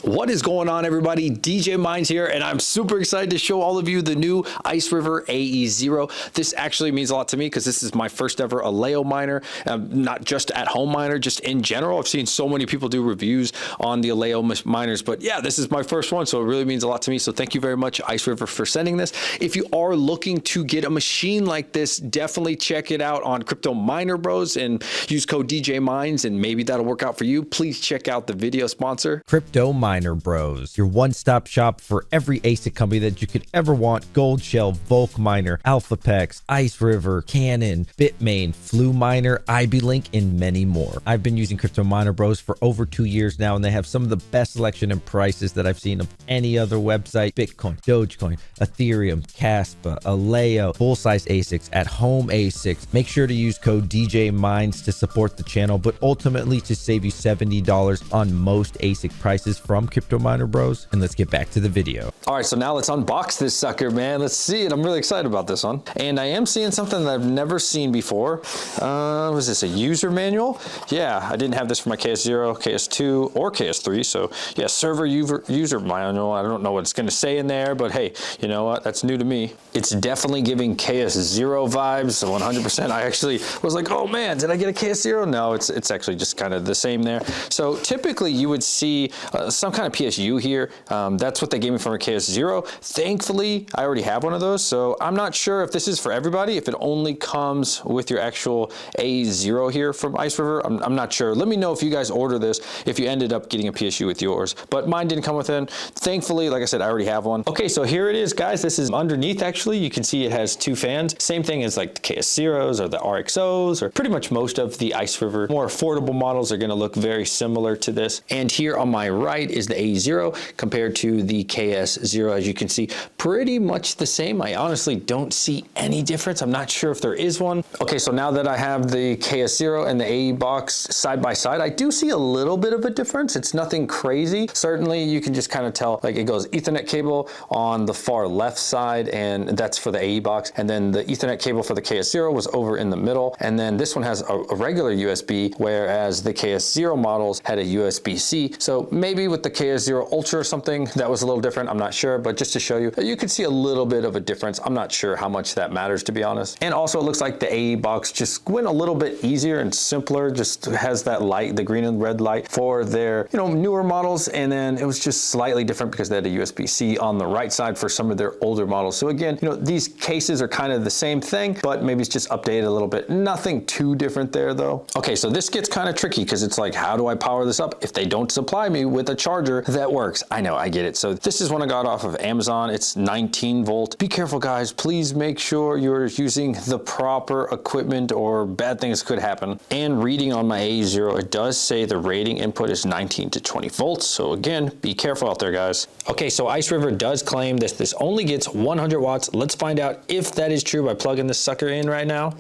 What is going on, everybody? DJ Mines here, and I'm super excited to show all of you the new Iceriver AE0. This actually means a lot to me because this is my first ever Aleo miner, not just at home miner, just in general. I've seen so many people do reviews on the Aleo miners, but yeah, this is my first one, so it really means a lot to me. So thank you very much, Iceriver, for sending this. If you are looking to get a machine like this, definitely check it out on CryptoMinerBros and use code DJ Mines, and maybe that'll work out for you. Please check out the video sponsor, CryptoMinerBros, your one-stop shop for every Asic company that you could ever want. Goldshell, Volk Miner, AlphaPex, Iceriver, Cannon, Bitmain, Flu Miner, IBLink, and many more. I've been using CryptoMinerBros for over 2 years now, and they have some of the best selection and prices that I've seen of any other website. Bitcoin, Dogecoin, Ethereum, Caspa, Aleo, full-size Asics, at-home Asics. Make sure to use code DJ Mines to support the channel, but ultimately to save you $70 on most Asic prices from CryptoMinerBros. And let's get back to the video. All right, so now let's unbox this sucker, man. Let's see it. I'm really excited about this one. And I am seeing something that I've never seen before. Was this a user manual? Yeah, I didn't have this for my KS0, KS2, or KS3. So yeah, server user manual. I don't know what it's going to say in there, but hey, you know what? That's new to me. It's definitely giving KS0 vibes, 100%. I actually was like, oh man, did I get a KS0? No, it's actually just kind of the same there. So typically you would see some kind of PSU here. That's what they gave me from a KS0. Thankfully, I already have one of those, so I'm not sure if this is for everybody, if it only comes with your actual AE0 here from Iceriver. I'm not sure. Let me know if you guys order this, if you ended up getting a PSU with yours, but mine didn't come with it. Thankfully, like I said, I already have one. Okay, so here it is, guys. This is underneath, actually. You can see it has two fans. Same thing as like the KS0s or the RXOs, or pretty much most of the Iceriver more affordable models are going to look very similar to this. And here on my right is the AE0 compared to the KS0. As you can see, pretty much the same. I honestly don't see any difference. I'm not sure if there is one. Okay, so now that I have the KS0 and the AE box side by side, I do see a little bit of a difference. It's nothing crazy. Certainly you can just kind of tell, like, it goes Ethernet cable on the far left side, and that's for the AE box. And then the Ethernet cable for the KS0 was over in the middle. And then this one has a regular USB, whereas the KS0 models had a USB-C. So maybe with the KS0 Ultra or something, that was a little different. I'm not sure, but just to show you, you can see a little bit of a difference. I'm not sure how much that matters, to be honest. And also it looks like the AE box just went a little bit easier and simpler, just has that light, the green and red light for their, newer models. And then it was just slightly different because they had a USB-C on the right side for some of their older models. So again, these cases are kind of the same thing, but maybe it's just updated a little bit. Nothing too different there though. Okay, so this gets kind of tricky because it's like, how do I power this up if they don't supply me with a charger that works? I know, I get it. So this is one I got off of Amazon. It's 19 volt. Be careful, guys. Please make sure you're using the proper equipment or bad things could happen. And reading on my AE0, it does say the rating input is 19 to 20 volts. So again, be careful out there, guys. Okay, so Iceriver does claim that this only gets 100 watts. Let's find out if that is true by plugging this sucker in right now.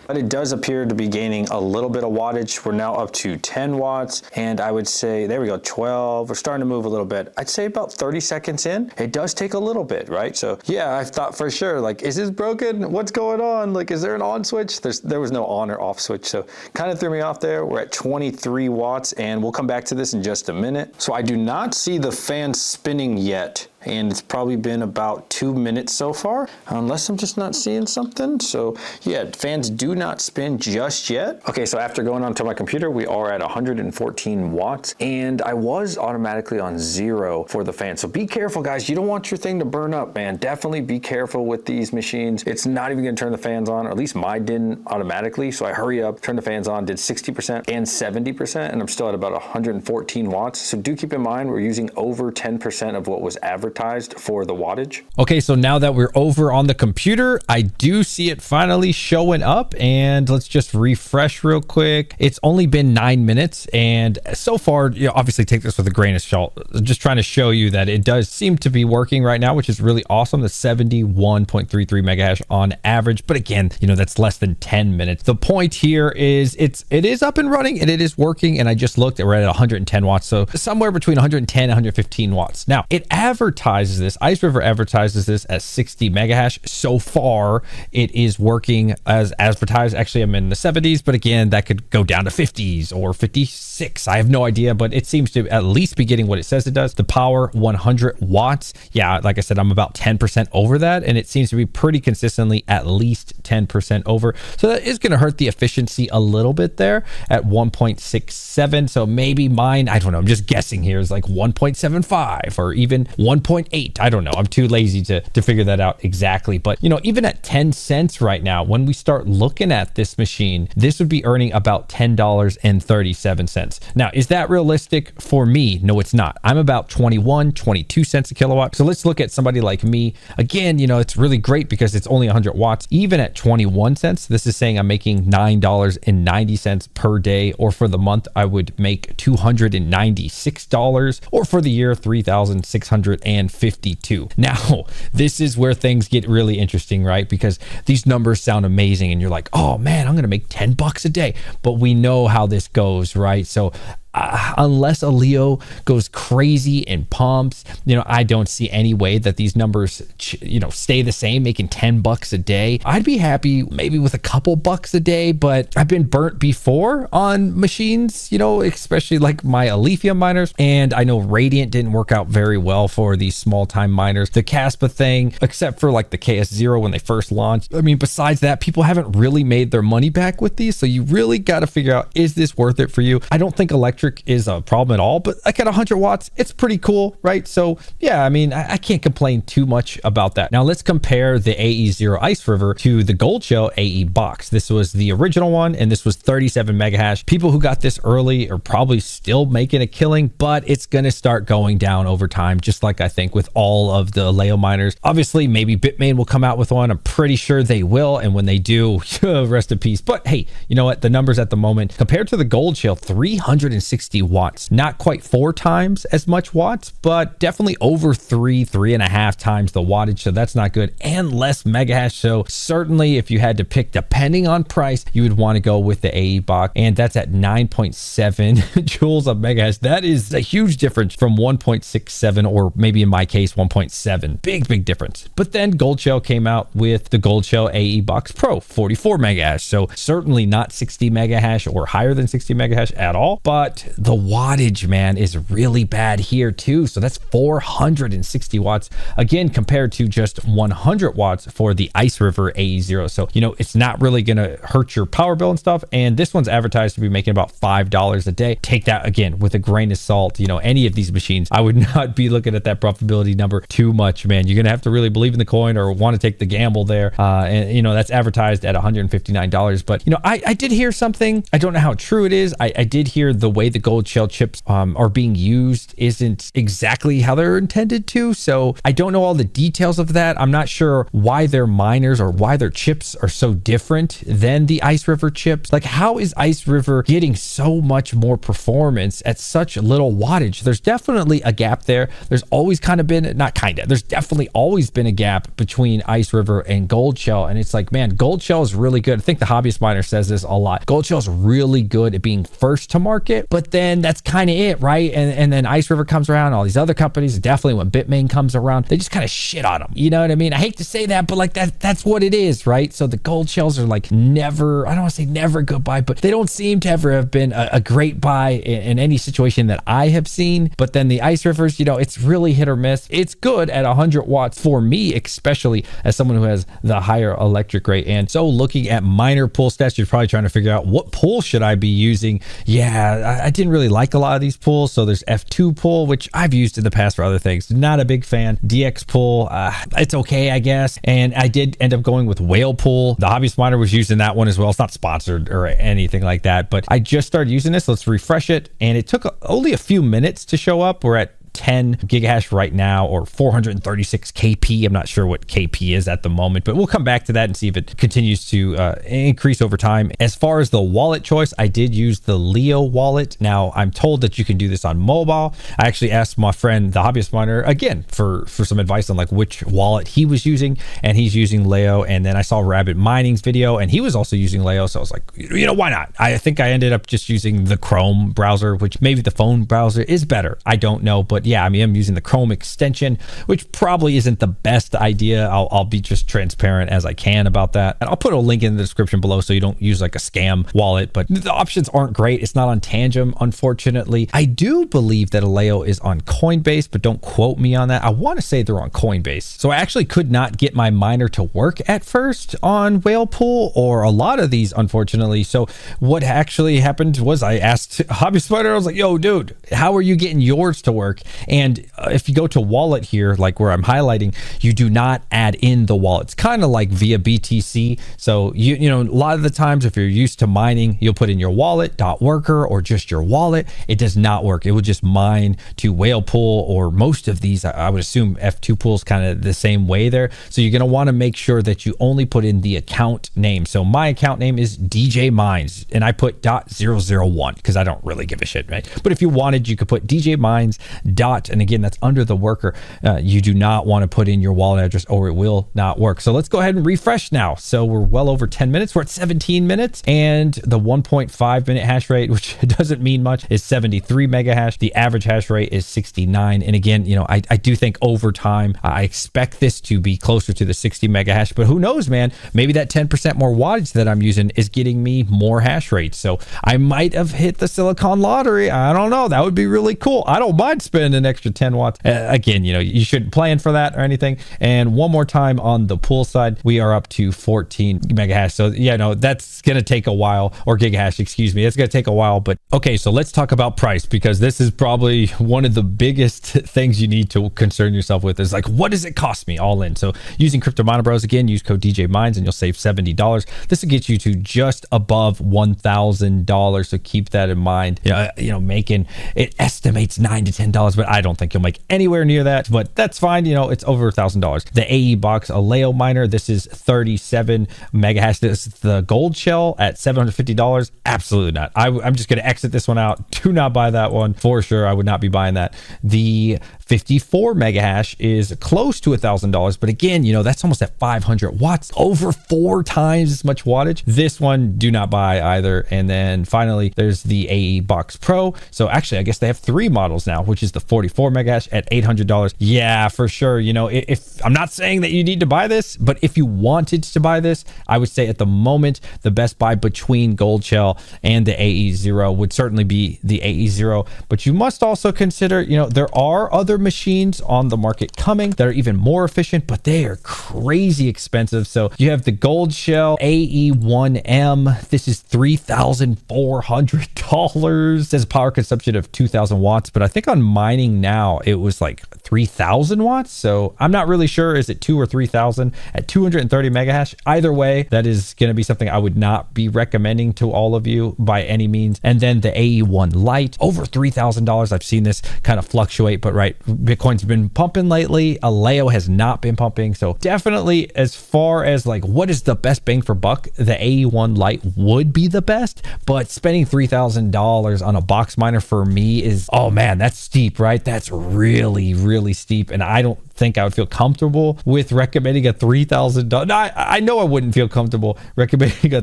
But it does appear to be gaining a little bit of wattage. We're now up to 10 watts, and I would say, there we go, 12. We're starting to move a little bit. I'd say about 30 seconds in, it does take a little bit, right? So yeah, I thought for sure, like, is this broken? What's going on? Like, is there an on switch? There was no on or off switch, so kind of threw me off there. We're at 23 watts, and we'll come back to this in just a minute. So I do not see the fan spinning yet, and it's probably been about 2 minutes so far, unless I'm just not seeing something. So yeah, fans do not spin just yet. Okay, so after going onto my computer, we are at 114 watts, and I was automatically on 0 for the fan. So be careful, guys. You don't want your thing to burn up, man. Definitely be careful with these machines. It's not even gonna turn the fans on, or at least mine didn't automatically. So I hurry up, turn the fans on, did 60% and 70%, and I'm still at about 114 watts. So do keep in mind, we're using over 10% of what was advertised for the wattage. Okay, so now that we're over on the computer, I do see it finally showing up, and let's just refresh real quick. It's only been 9 minutes, and so far, obviously take this with a grain of salt. Just trying to show you that it does seem to be working right now, which is really awesome. The 71.33 mega hash on average, but again, that's less than 10 minutes. The point here is it is up and running and it is working, and I just looked, we're at 110 watts, so somewhere between 110 and 115 watts. Now, it advertised advertises this, Iceriver advertises this as 60 megahash. So far, it is working as advertised. Actually, I'm in the 70s, but again, that could go down to 50s or 56. I have no idea, but it seems to at least be getting what it says it does. The power, 100 watts. Yeah, like I said, I'm about 10% over that, and it seems to be pretty consistently at least 10% over. So that is going to hurt the efficiency a little bit there at 1.67. So maybe mine, I don't know, I'm just guessing here, is like 1.75 or even 1.8. I don't know. I'm too lazy to figure that out exactly. But, you know, even at 10 cents right now, when we start looking at this machine, this would be earning about $10.37. Now, is that realistic for me? No, it's not. I'm about 21, 22 cents a kilowatt. So let's look at somebody like me. Again, you know, it's really great because it's only 100 watts. Even at 21 cents, this is saying I'm making $9.90 per day, or for the month, I would make $296, or for the year, $3,652. Now, this is where things get really interesting, right? Because these numbers sound amazing and you're like, oh man, I'm going to make 10 bucks a day, but we know how this goes, right? So unless Aleo goes crazy and pumps, you know, I don't see any way that these numbers, you know, stay the same, making 10 bucks a day. I'd be happy maybe with a couple bucks a day, but I've been burnt before on machines, you know, especially like my Alethea miners. And I know Radiant didn't work out very well for these small time miners. The Caspa thing, except for like the KS0 when they first launched. I mean, besides that, people haven't really made their money back with these. So you really got to figure out, is this worth it for you? I don't think electric is a problem at all, but like at 100 watts, it's pretty cool, right? So yeah, I mean, I can't complain too much about that. Now let's compare the AE0 Iceriver to the Goldshell AE box. This was the original one, and this was 37 megahash. People who got this early are probably still making a killing, but it's going to start going down over time, just like I think with all of the Aleo miners. Obviously, maybe Bitmain will come out with one. I'm pretty sure they will, and when they do, rest in peace. But hey, you know what? The numbers at the moment, compared to the Goldshell, 360 watts, not quite 4 times as much watts, but definitely over 3.5 times the wattage. So that's not good, and less megahash. So certainly if you had to pick, depending on price, you would want to go with the AE box, and that's at 9.7 joules of megahash. That is a huge difference from 1.67, or maybe in my case 1.7. Big difference. But then Goldshell came out with the Goldshell AE box Pro, 44 megahash. So certainly not 60 megahash or higher than 60 megahash at all, but the wattage, man, is really bad here too. So that's 460 watts, again, compared to just 100 watts for the Iceriver AE0. So, you know, it's not really going to hurt your power bill and stuff. And this one's advertised to be making about $5 a day. Take that again with a grain of salt. You know, any of these machines, I would not be looking at that profitability number too much, man. You're going to have to really believe in the coin or want to take the gamble there. And, you know, that's advertised at $159. But, you know, I did hear something. I don't know how true it is. I did hear the way the Goldshell chips are being used isn't exactly how they're intended to. So I don't know all the details of that. I'm not sure why their miners or why their chips are so different than the Iceriver chips. Like, how is Iceriver getting so much more performance at such little wattage? There's definitely a gap there. There's always there's definitely always been a gap between Iceriver and Goldshell. And it's like, man, Goldshell is really good. I think the hobbyist miner says this a lot. Goldshell is really good at being first to market, but then that's kind of it, right? And then Iceriver comes around, all these other companies, definitely when Bitmain comes around, they just kind of shit on them. You know what I mean? I hate to say that, but like that's what it is, right? So the Goldshells are like never, I don't want to say never goodbye, but they don't seem to ever have been a great buy in any situation that I have seen. But then the Icerivers, you know, it's really hit or miss. It's good at 100 watts for me, especially as someone who has the higher electric rate. And so looking at miner pool stats, you're probably trying to figure out what pool should I be using. Yeah, I didn't really like a lot of these pools. So there's F2 pool, which I've used in the past for other things. Not a big fan. DX pool, it's okay, I guess. And I did end up going with whale pool. The hobbyist miner was using that one as well. It's not sponsored or anything like that, but I just started using this. Let's refresh it. And it took only a few minutes to show up. We're at 10 gigahash right now, or 436 kp. I'm not sure what kp is at the moment, but we'll come back to that and see if it continues to increase over time. As far as the wallet choice, I did use the Aleo wallet. Now I'm told that you can do this on mobile. I actually asked my friend, the hobbyist miner, again for some advice on like which wallet he was using, and he's using Aleo. And then I saw Rabbit Mining's video, and he was also using Aleo. So I was like, you know, why not? I think I ended up just using the Chrome browser, which maybe the phone browser is better. I don't know, but yeah, I mean, I'm using the Chrome extension, which probably isn't the best idea. I'll be just transparent as I can about that. And I'll put a link in the description below so you don't use like a scam wallet, but the options aren't great. It's not on Tangem, unfortunately. I do believe that Aleo is on Coinbase, but don't quote me on that. I want to say they're on Coinbase. So I actually could not get my miner to work at first on Whalepool or a lot of these, unfortunately. So what actually happened was I asked Hobby Spider, I was like, yo, dude, how are you getting yours to work? And if you go to wallet here, like where I'm highlighting, you do not add in the wallet. It's kind of like via BTC. So you know, a lot of the times if you're used to mining, you'll put in your wallet.worker or just your wallet. It does not work. It will just mine to Whalepool, or most of these, I would assume F2 Pool's kind of the same way there. So you're going to want to make sure that you only put in the account name. So my account name is DJ Mines, and I put .001 because I don't really give a shit, right? But if you wanted, you could put DJ Mines dot, and again, that's under the worker. You do not want to put in your wallet address or it will not work. So let's go ahead and refresh now. So we're well over 10 minutes. We're at 17 minutes, and the 1.5 minute hash rate, which doesn't mean much, is 73 mega hash. The average hash rate is 69. And again, you know, I do think over time, I expect this to be closer to the 60 mega hash, but who knows, man? Maybe that 10% more wattage that I'm using is getting me more hash rate. So I might have hit the silicon lottery. I don't know. That would be really cool. I don't mind spending an extra 10 watts. Again, you know, you shouldn't plan for that or anything. And one more time on the pool side, we are up to 14 mega hash. So yeah, no, that's going to take a while, or gigahash, excuse me. It's going to take a while, but okay. So let's talk about price, because this is probably one of the biggest things you need to concern yourself with is like, what does it cost me all in? So using CryptoMinerBros, again, use code DJ Mines and you'll save $70. This will get you to just above $1,000. So keep that in mind. You know, making it estimates $9 to $10, but I don't think you'll make anywhere near that, but that's fine. You know, it's over $1,000. The AE box Aleo miner, this is 37 mega hash. This is the Goldshell at $750. Absolutely not. I'm just going to exit this one out. Do not buy that one for sure. I would not be buying that. The 54 mega hash is close to $1,000, but again, you know, that's almost at 500 watts, over 4 times as much wattage. This one, do not buy either. And then finally, there's the AE Box Pro. So actually, I guess they have 3 models now, which is the 44 mega hash at $800. Yeah, for sure. You know, if I'm not saying that you need to buy this, but if you wanted to buy this, I would say at the moment, the best buy between Goldshell and the AE0 would certainly be the AE0. But you must also consider, you know, there are other machines on the market coming that are even more efficient, but they are crazy expensive. So you have the Goldshell AE1M. This is $3,400. There's a power consumption of 2,000 watts, but I think on mining now it was like 3,000 watts. So I'm not really sure. Is it 2 or 3,000 at 230 mega hash? Either way, that is going to be something I would not be recommending to all of you by any means. And then the AE1 Lite, over $3,000. I've seen this kind of fluctuate, but right, Bitcoin's been pumping lately. Aleo has not been pumping. So definitely, as far as like what is the best bang for buck, the AE1 Lite would be the best, but spending $3,000 on a box miner for me is, oh man, that's steep, right? That's really, really steep. And I don't think I would feel comfortable with recommending a $3,000. I know I wouldn't feel comfortable recommending a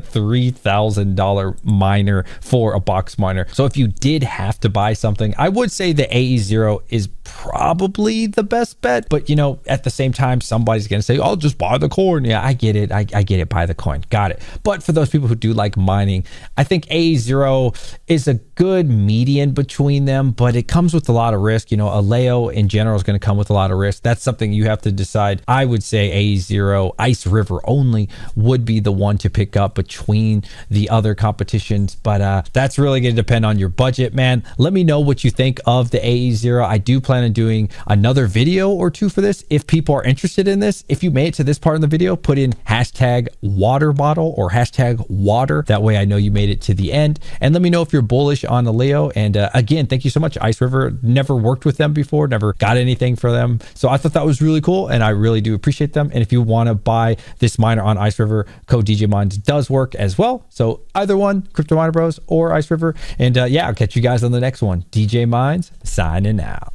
$3,000 miner for a box miner. So if you did have to buy something, I would say the AE0 is probably the best bet. But you know, at the same time, somebody's going to say, "I'll just buy the coin." Yeah, I get it. I get it. Buy the coin. Got it. But for those people who do like mining, I think AE0 is a good median between them, but it comes with a lot of risk. You know, Aleo in general is going to come with a lot of risk. That's something you have to decide. I would say AE0 Iceriver only would be the one to pick up between the other competitions, but that's really going to depend on your budget, man. Let me know what you think of the AE0. I do plan on doing another video or two for this if people are interested in this. If you made it to this part of the video, put in hashtag water bottle or hashtag water. That way I know you made it to the end. And let me know if you're bullish on Aleo. And again, thank you so much. Iceriver, never worked with them before, never got anything for them. So I thought that was really cool and I really do appreciate them. And if you want to buy this miner on Iceriver, code DJ Mines does work as well. So either one, CryptoMinerBros or Iceriver. And yeah, I'll catch you guys on the next one. DJ Mines signing out.